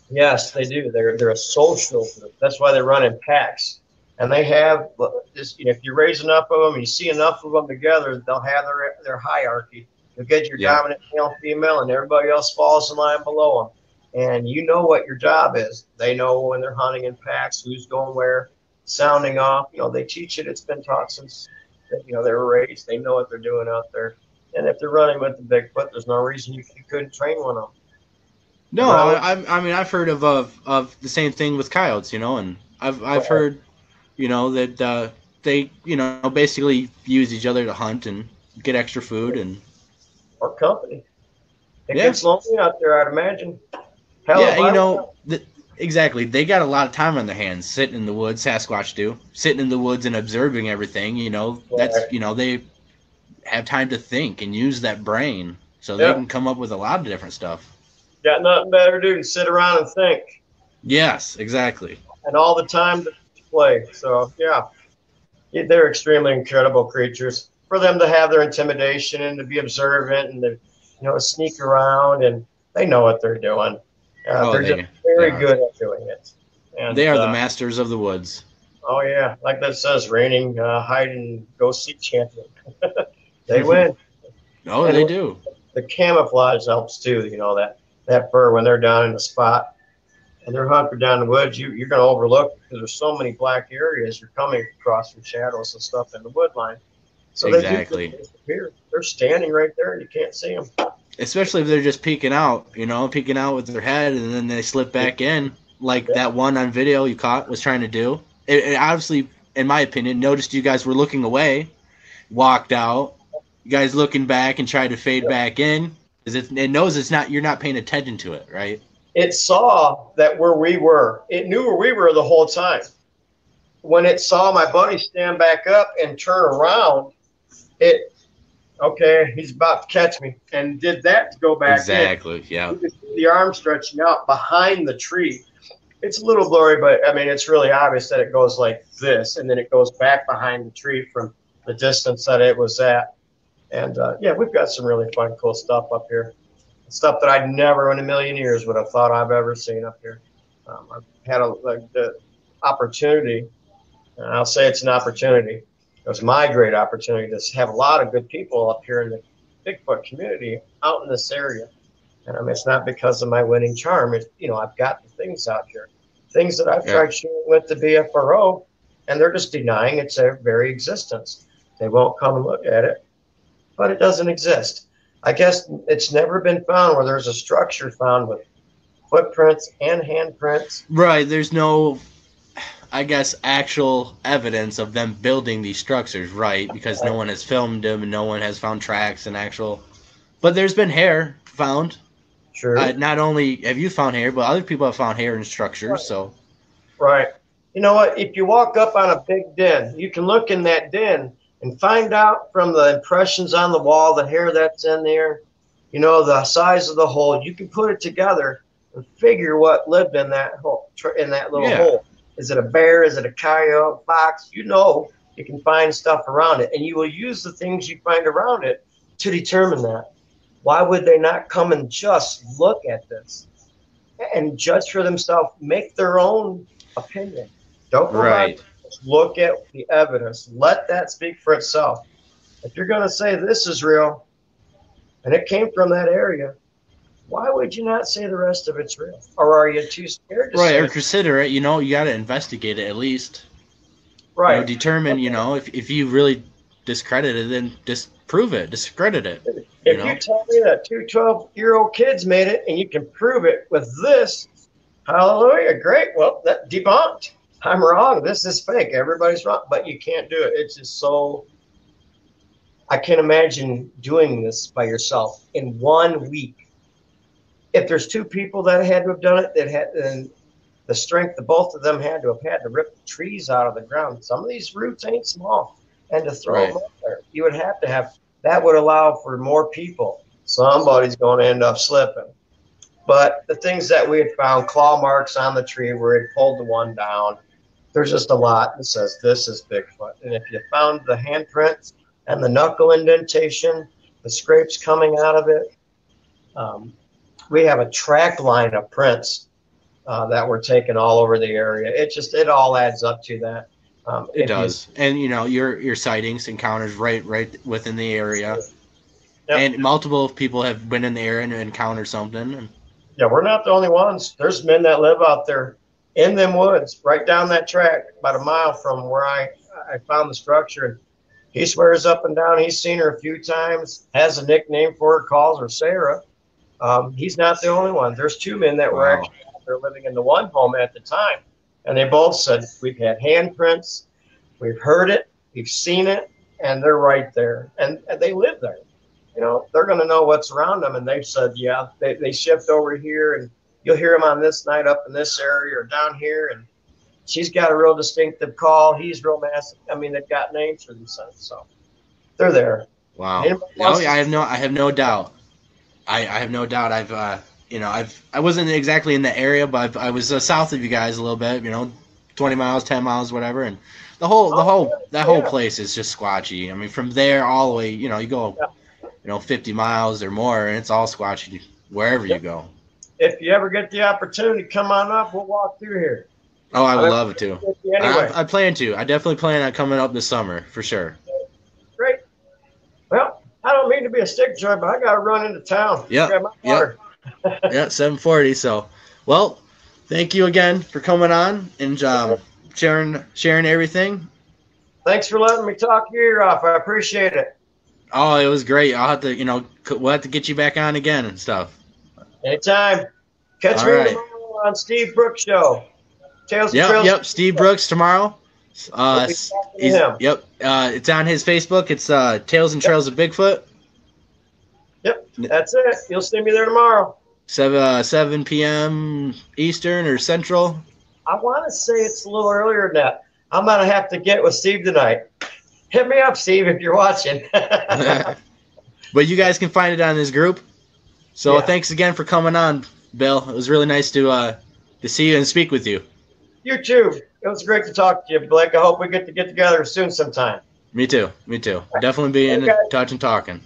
yes, they do. They're a social group. That's why they run in packs. And they have this. If you raise enough of them, you see enough of them together, they'll have their hierarchy. You'll get your Yep. dominant male, female, and everybody else falls in line below them. And you know what your job is. They know when they're hunting in packs, who's going where, sounding off. They teach it. It's been taught since they were raised. They know what they're doing out there. And if they're running with the Bigfoot, there's no reason you couldn't train one of them. And No, run with I mean I've heard of the same thing with coyotes, you know, and I've right, heard, you know, that they, you know, basically use each other to hunt and get extra food and or company. It yeah. gets lonely out there, I'd imagine. Hell, Yeah, if you I know, went exactly. They got a lot of time on their hands sitting in the woods, Sasquatch do. Sitting in the woods and observing everything, you know, that's, right. you know, they have time to think and use that brain so they Yeah, can come up with a lot of different stuff. got nothing better to do than sit around and think, Yes, exactly. and all the time to play. So yeah, they're extremely incredible creatures. For them to have their intimidation and to be observant and to sneak around and they know what they're doing. Oh, They're just they very are. good at doing it. They And are the masters of the woods. oh yeah, like that says, reigning hide and go seek champion. They win. Oh, And they do. the camouflage helps too. That fur when they're down in the spot and they're hunting down the woods, you're going to overlook because there's so many black areas you're coming across from shadows and stuff in the wood line. So they do Exactly. disappear. They're standing right there and you can't see them. Especially if they're just peeking out, peeking out with their head, and then they slip back in, like Yeah. that one on video you caught was trying to do. It obviously, in my opinion, noticed you guys were looking away, walked out. You guys looking back and tried to fade back in, because it knows it's not, you're not paying attention to it, right? It saw that where we were. It knew where we were the whole time. When it saw my buddy stand back up and turn around, it, okay, he's about to catch me, and did that to go back Exactly. in. Yeah. You could see the arm stretching out behind the tree. It's a little blurry, but I mean, it's really obvious that it goes like this, and then it goes back behind the tree from the distance that it was at. And yeah, we've got some really fun, cool stuff up here. Stuff that I never in a million years would have thought I've ever seen up here. I've had the opportunity, and I'll say it's an opportunity. It was my great opportunity to have a lot of good people up here in the Bigfoot community out in this area. And I mean, it's not because of my winning charm. It's, I've got the things out here, things that I've tried sharing with the BFRO, and they're just denying its very existence. They won't come and look at it, but it doesn't exist. I guess it's never been found where there's a structure found with footprints and handprints. Right. There's no, I guess, actual evidence of them building these structures, right? Because no one has filmed them and no one has found tracks and actual. But there's been hair found. Sure. Not only have you found hair, but other people have found hair in structures. Right. So. Right. You know what? If you walk up on a big den, you can look in that den and find out from the impressions on the wall, the hair that's in there, the size of the hole. You can put it together and figure what lived in that hole, in that little hole. Is it a bear? Is it a coyote, fox? You can find stuff around it, and you will use the things you find around it to determine that. Why would they not come and just look at this and judge for themselves, make their own opinion? Don't go back. Look at the evidence. Let that speak for itself. If you're going to say this is real and it came from that area, why would you not say the rest of it's real? Or are you too scared to say it? Or consider it. You got to investigate it at least. Right. Determine, if you really discredit it, then just prove it. Discredit it. If you tell me that two 12-year-old kids made it and you can prove it with this, hallelujah, great. Well, that debunked. I'm wrong. This is fake. Everybody's wrong. But you can't do it. It's just so. I can't imagine doing this by yourself in 1 week. If there's two people that had to have done it, then the strength that both of them had to rip the trees out of the ground. Some of these roots ain't small. And to throw them up there, you would have to have. That would allow for more people. Somebody's going to end up slipping. But the things that we had found, claw marks on the tree where it pulled the one down. There's just a lot that says this is Bigfoot. And if you found the handprints and the knuckle indentation, the scrapes coming out of it, we have a track line of prints that were taken all over the area. It all adds up to that. It does. And, your sightings, encounters right within the area. Yep. And multiple people have been in the area and encountered something. Yeah, we're not the only ones. There's men that live out there in them woods, right down that track, about a mile from where I found the structure. And he swears up and down he's seen her a few times, has a nickname for her, calls her Sarah. He's not the only one. There's two men that were actually out there living in the one home at the time. And they both said, we've had handprints, we've heard it, we've seen it, and they're right there. And they live there. They're going to know what's around them. And they've said, yeah, they shift over here, and you'll hear them on this night up in this area or down here. And she's got a real distinctive call. He's real massive. I mean, they've got names for themselves. So they're there. Wow. I have no doubt. I have no doubt. I wasn't exactly in the area, but I was south of you guys a little bit, 20 miles, 10 miles, whatever. And the whole place is just squatchy. I mean, from there all the way, you go, 50 miles or more, and it's all squatchy wherever you go. If you ever get the opportunity, come on up. We'll walk through here. Oh, I would love it to. Anyway. I plan to. I definitely plan on coming up this summer, for sure. Great. Well, I don't mean to be a stick joy, but I got to run into town. Yep. Yeah, 7:40. So, well, thank you again for coming on and sharing everything. Thanks for letting me talk your ear off. I appreciate it. Oh, it was great. I'll have to, we'll have to get you back on again and stuff. Anytime. Catch All me right. tomorrow on Steve Brooks Show. Tales and Yep, Trails. yep. Steve Brooks tomorrow. We'll be talking to him. Yep. It's on his Facebook. It's Tales and Trails of Bigfoot. Yep, that's it. You'll see me there tomorrow. 7 p.m. Eastern or Central. I want to say it's a little earlier than that. I'm going to have to get with Steve tonight. Hit me up, Steve, if you're watching. But you guys can find it on his group. So Yeah. Thanks again for coming on, Bill. It was really nice to see you and speak with you. You too. It was great to talk to you, Blake. I hope we get together soon sometime. Me too. We'll definitely be in touch and talking.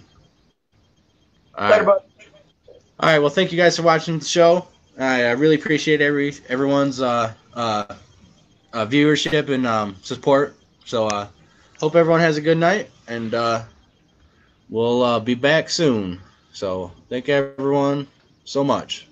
All right. All right. Well, thank you guys for watching the show. I really appreciate everyone's viewership and support. So hope everyone has a good night, and we'll be back soon. So thank everyone so much.